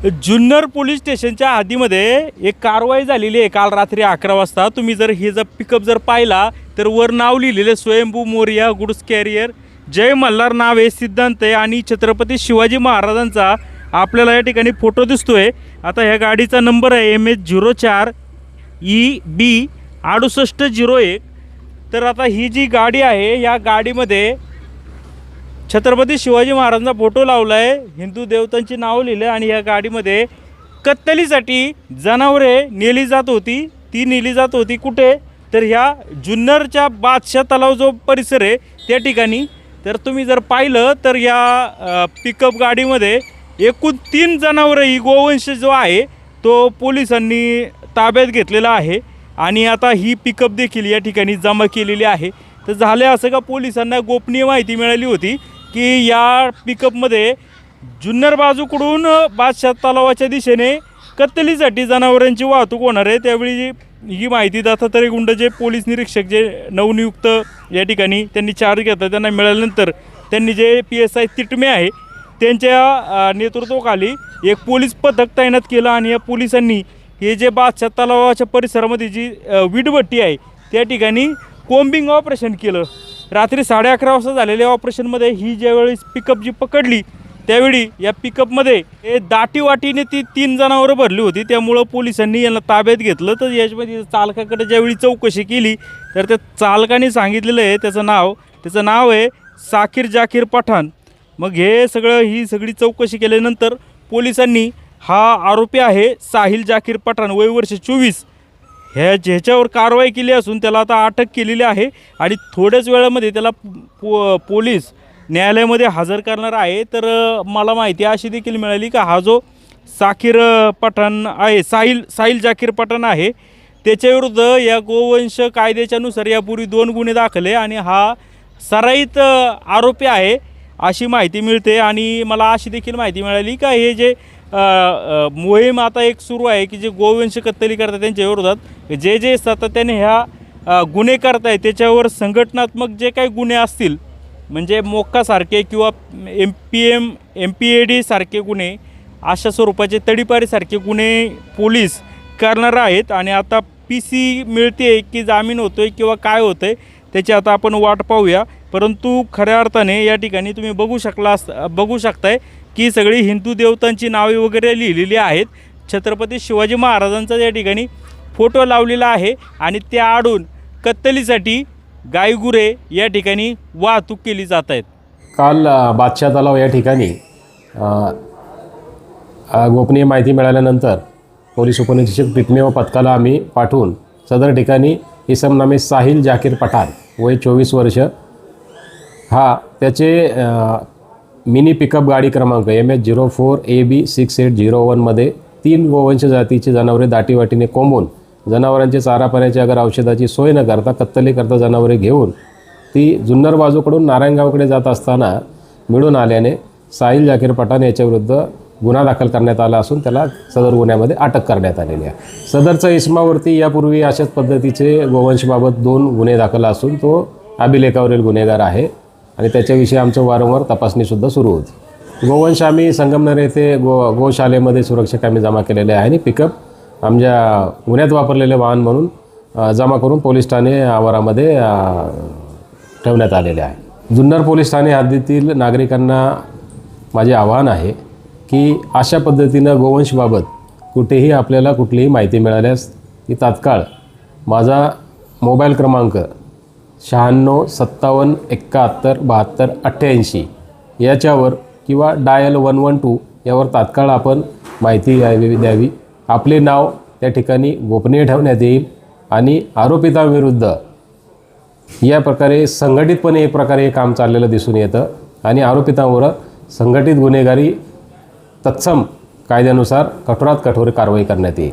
Junnar police स्टेशनच्या हद्दीमध्ये एक कारवाई झालेली आहे काल रात्री 11 वाजता। तुम्ही जर हे पिकअप जर पाहिला तर वर नाव लिहिलेले स्वयंभू मोरिया गुड्स कॅरियर, जय मल्हार नाव आहे, सिद्धांत आहे आणि छत्रपती शिवाजी महाराजांचा आपल्याला या ठिकाणी फोटो दिसतोय। आता ह्या गाडीचा नंबर आहे MH04 EB 6801। तर आता ही जी गाडी आहे या गाडीमध्ये छत्रपती शिवाजी महाराजांचा फोटो लावला आहे, हिंदू देवतांची नाव लिहिले आणि या गाडीमध्ये कत्तलीसाठी जनावरे नेली जात होती। ती नेली जात होती कुठे तर ह्या जुन्नरच्या बादशाह तलाव जो परिसर आहे त्या ठिकाणी। तर तुम्ही जर पाहिलं तर या पिकअप गाडीमध्ये एकूण 3 जनावरं ही गोवंश जो आहे तो पोलिसांनी ताब्यात घेतलेला आहे आणि आता ही पिकअप देखील या ठिकाणी जमा केलेली आहे। तर झाले असं का पोलिसांना गोपनीय माहिती मिळाली होती की या पिकअपमध्ये जुन्नर बाजूकडून बादशाह तलावाच्या दिशेने कत्तलीसाठी जनावरांची वाहतूक होणार आहे। त्यावेळी ही माहिती दत्तात्रय गुंड जे पोलीस निरीक्षक जे नवनियुक्त या ठिकाणी त्यांनी चार्ज घेतला त्यांना मिळाल्यानंतर त्यांनी जे PSI तिटमे आहे त्यांच्या नेतृत्वाखाली एक पोलीस पथक तैनात केलं आणि या पोलिसांनी हे जे बादशाह तलावाच्या परिसरामध्ये जी वीटभट्टी आहे त्या ठिकाणी कोम्बिंग ऑपरेशन केलं। रात्री 11:30 वाजता झालेल्या ऑपरेशनमध्ये ही ज्यावेळेस पिकअप जी पकडली त्यावेळी या पिकअपमध्ये दाटीवाटीने ती 3 जनावरं भरली होती। त्यामुळं पोलिसांनी यांना ताब्यात घेतलं। तर याच्यामध्ये चालकाकडे ज्यावेळी चौकशी केली तर त्या चालकाने सांगितलेलं आहे त्याचं नाव आहे साकीर जाकीर पठाण। मग हे ही सगळी चौकशी केल्यानंतर पोलिसांनी हा आरोपी आहे साहिल जाकीर पठाण वय वर्ष 24 ह्याच्यावर कारवाई केली असून त्याला आता अटक केलेली आहे आणि थोड्याच वेळामध्ये त्याला पोलीस न्यायालयामध्ये हजर करणार आहे। तर मला माहिती अशी देखील मिळाली का हा जो साकीर पठाण आहे साहिल जाकीर पठाण आहे त्याच्याविरुद्ध या गोवंश कायद्याच्यानुसार यापूर्वी 2 गुन्हे दाखल आहे आणि हा सराईत आरोपी आहे अशी माहिती मिळते। आणि मला अशी देखील माहिती मिळाली का हे जे मोहीम आता एक सुरू आहे की जे गोवंश कत्तली करतात त्यांच्या विरोधात जे सातत्याने ह्या गुन्हे करताय त्याच्यावर संघटनात्मक जे काही गुन्हे असतील म्हणजे मोक्कासारखे किंवा MPAD सारखे गुन्हे अशा स्वरूपाचे तडीपारीसारखे गुन्हे पोलीस करणार आहेत। आणि आता PC मिळते की जामीन होतो आहे किंवा काय होतं आहे त्याची आता आपण वाट पाहूया। परंतु खऱ्या अर्थाने या ठिकाणी तुम्ही बघू शकताय की सगळी हिंदू देवतांची नावे वगैरे लिहिलेली आहेत। छत्रपती शिवाजी महाराजांचा या ठिकाणी फोटो लावलेला आहे आणि त्या आडून कत्तलीसाठी गायगुरे या ठिकाणी वाहतूक केली जात आहेत। काल बादशाह तलाव या ठिकाणी गोपनीय माहिती मिळाल्यानंतर पोलीस उपनिरीक्षक तिटमे व पथकाला आम्ही पाठवून सदर ठिकाणी इसम नामे साहिल जाकीर पठाण वय 24 वर्ष हा त्याचे मिनी पिकअप गाडी क्रमांक MH04 AB 6801मध्ये 3 गोवंश जातीची जनावरे दाटीवाटीने कोंबून जनावरांचे चारा पाण्याची अगर औषधाची सोय न करता कत्तली करता जनावरे घेऊन ती जुन्नर बाजूकडून नारायणगावकडे जात असताना मिळून आल्याने साहिल जाकीर पठाण याच्याविरुद्ध गुन्हा दाखल करण्यात आला असून त्याला सदर गुन्ह्यामध्ये अटक करण्यात आलेली आहे। सदरचा इसमावरती यापूर्वी अशाच पद्धतीचे गोवंशबाबत 2 गुन्हे दाखल असून तो अभिलेखावरील गुन्हेगार आहे आणि त्याच्याविषयी आमचं वारंवार तपासणीसुद्धा सुरू होती। गोवंश आम्ही संगमनेर येथे गोशालेमध्ये सुरक्षक आम्ही जमा केलेले आहे आणि पिकअप आमच्या गुन्ह्यात वापरलेले वाहन म्हणून जमा करून पोलीस ठाणे आवारामध्ये ठेवण्यात आलेले आहे। जुन्नर पोलीस ठाणे हद्दीतील नागरिकांना माझे आवाहन आहे की अशा पद्धतीनं गोवंशबाबत कुठेही आपल्याला कुठलीही माहिती मिळाल्यास ती तात्काळ माझा मोबाईल क्रमांक 96 57 71 72 88 याच्यावर किंवा डायल 112 यावर तात्काळ आपण माहिती द्यावी। आपले नाव त्या ठिकाणी गोपनीय ठेवण्यात येईल आणि आरोपितांविरुद्ध या प्रकारे संघटितपणे एक प्रकारे हे काम चाललेलं दिसून येतं आणि आरोपितांवर संघटित गुन्हेगारी तत्सम कायद्यानुसार कठोरात कठोर कारवाई करण्यात येईल।